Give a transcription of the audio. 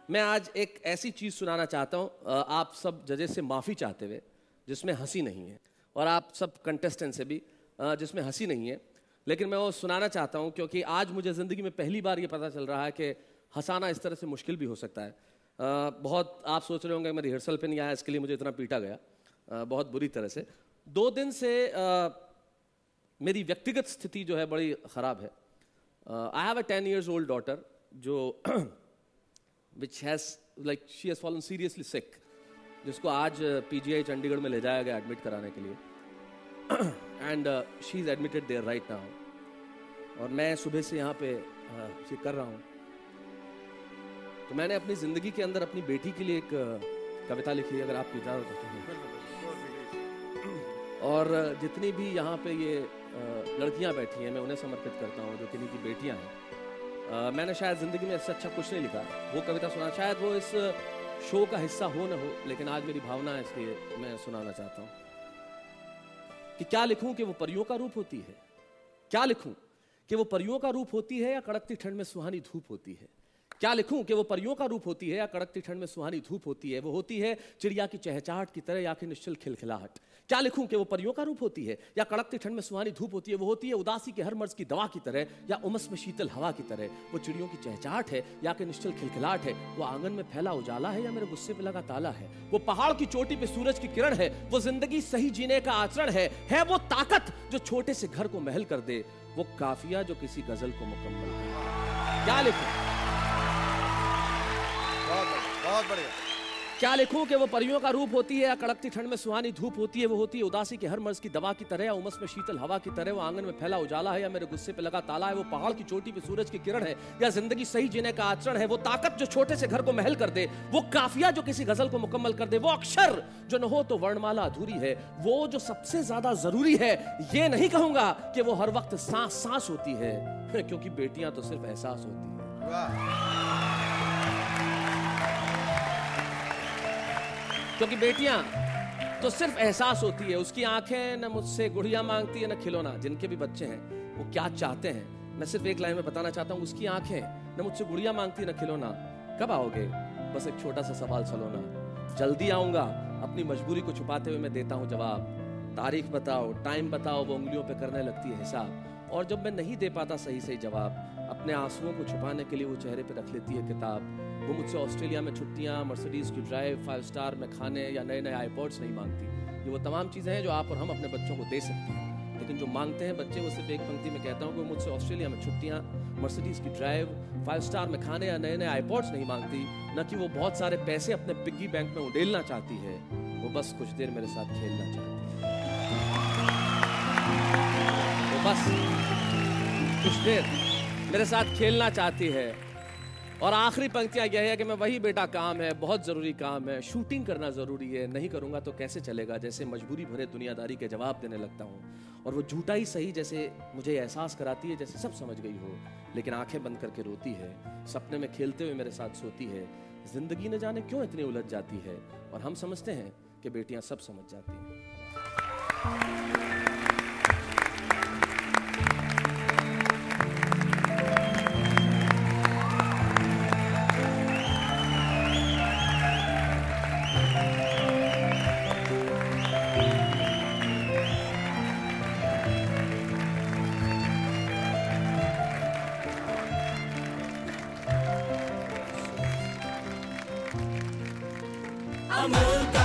मैं आज एक ऐसी चीज़ सुनाना चाहता हूँ आप सब जजेस से माफ़ी चाहते हुए, जिसमें हंसी नहीं है, और आप सब कंटेस्टेंट से भी जिसमें हंसी नहीं है, लेकिन मैं वो सुनाना चाहता हूँ क्योंकि आज मुझे ज़िंदगी में पहली बार ये पता चल रहा है कि हंसाना इस तरह से मुश्किल भी हो सकता है। बहुत आप सोच रहे होंगे मैं रिहर्सल पे नहीं आया, इसके लिए मुझे इतना पीटा गया बहुत बुरी तरह से। 2 दिन से मेरी व्यक्तिगत स्थिति जो है बड़ी ख़राब है। I have a 10 years old daughter जो which has like she has fallen seriously sick, जिसको आज PGI चंडीगढ़ में ले जाया गया एडमिट कराने के लिए and she is admitted there right now. और मैं सुबह से यहाँ पे ये कर रहा हूँ। तो मैंने अपनी ज़िंदगी के अंदर अपनी बेटी के लिए एक कविता लिखी, अगर आप इजाज़त देते हैं। और जितनी भी यहाँ पे ये लड़कियाँ बैठी हैं मैं उन्हें समर्पित करता हूँ जो किन्हीं की बेटियाँ हैं। मैंने शायद ज़िंदगी में इससे अच्छा कुछ नहीं लिखा वो कविता सुना, शायद वो इस शो का हिस्सा हो न हो, लेकिन आज मेरी भावना है इसलिए मैं सुनाना चाहता हूँ कि क्या लिखूं कि वो परियों का रूप होती है, क्या लिखूं कि वो परियों का रूप होती है या कड़कती ठंड में सुहानी धूप होती है, क्या लिखूं कि वो परियों का रूप होती है या कड़कती ठंड में सुहानी धूप होती है, वो होती है चिड़िया की चहचहाहट की तरह या कि निश्चल खिलखिलाहट। क्या लिखूं कि वो परियों का रूप होती है या कड़कती ठंड में सुहानी धूप होती है, वो होती है उदासी के हर मर्ज की दवा की तरह या उमस में शीतल हवा की तरह, वो चिड़ियों की चहचहाहट है या कि निश्चल खिलखिलाहट है, वो आंगन में फैला उजाला है या मेरे गुस्से पे लगा ताला है, वो पहाड़ की चोटी पे सूरज की किरण है, वो जिंदगी सही जीने का आचरण है वो ताकत जो छोटे से घर को महल कर दे, वो काफिया जो किसी गजल को मुकम्मल करे। क्या लिखूं? बहुत बढ़िया। क्या लिखूं कि वो परियों का रूप होती है या कड़कती ठंड में सुहानी धूप होती है, वो होती है उदासी के हर मर्ज की दवा की तरह या उमस में शीतल हवा की तरह, वो आंगन में फैला उजाला है या मेरे गुस्से पे लगा ताला है, वो पहाड़ की चोटी पे सूरज की किरण है या जिंदगी सही जीने का आचरण है, वो ताकत जो छोटे से घर को महल कर दे, वो काफिया जो किसी गजल को मुकम्मल कर दे, वो अक्षर जो न हो तो वर्णमाला अधूरी है, वो जो सबसे ज्यादा जरूरी है। ये नहीं कहूंगा कि वो हर वक्त सांस सांस होती है, क्योंकि बेटियां तो सिर्फ एहसास होती है। क्योंकि बेटियां तो सिर्फ एहसास होती है। उसकी आंखें न मुझसे गुड़िया मांगती है न खिलौना। जिनके भी बच्चे हैं वो क्या चाहते हैं, मैं सिर्फ एक लाइन में बताना चाहता हूँ, उसकी आंखें न मुझसे गुड़िया मांगती है न खिलौना। कब आओगे, बस एक छोटा सा सवाल सलोना। जल्दी आऊंगा, अपनी मजबूरी को छुपाते हुए मैं देता हूँ जवाब। तारीख बताओ, टाइम बताओ, वो उंगलियों पे करने लगती है हिसाब। और जब मैं नहीं दे पाता सही सही जवाब, अपने आंसुओं को छुपाने के लिए वो चेहरे पे रख लेती है किताब। वो मुझसे ऑस्ट्रेलिया में छुट्टियां, मर्सिडीज की ड्राइव, 5 स्टार में खाने या नए नए आईपॉड्स नहीं मांगती। ये वो तमाम चीज़ें हैं जो आप और हम अपने बच्चों को दे सकते हैं, लेकिन जो मांगते हैं बच्चे वो सिर्फ एक पंक्ति में कहता हूँ कि वो मुझसे ऑस्ट्रेलिया में छुट्टियां, मर्सिडीज की ड्राइव, 5 स्टार में खाने या नए नए आईपॉड्स नहीं मांगती। न कि वो बहुत सारे पैसे अपने पिग्गी बैंक में उड़ेलना चाहती है, वो बस कुछ देर मेरे साथ खेलना चाहती है। वो बस कुछ देर मेरे साथ खेलना चाहती है। और आखिरी पंक्तियां यह है कि मैं वही बेटा काम है, बहुत ज़रूरी काम है, शूटिंग करना ज़रूरी है, नहीं करूँगा तो कैसे चलेगा, जैसे मजबूरी भरे दुनियादारी के जवाब देने लगता हूँ। और वो झूठा ही सही जैसे मुझे एहसास कराती है जैसे सब समझ गई हो, लेकिन आंखें बंद करके रोती है, सपने में खेलते हुए मेरे साथ सोती है। जिंदगी न जाने क्यों इतनी उलझ जाती है, और हम समझते हैं कि बेटियाँ सब समझ जाती हैं। अमूल का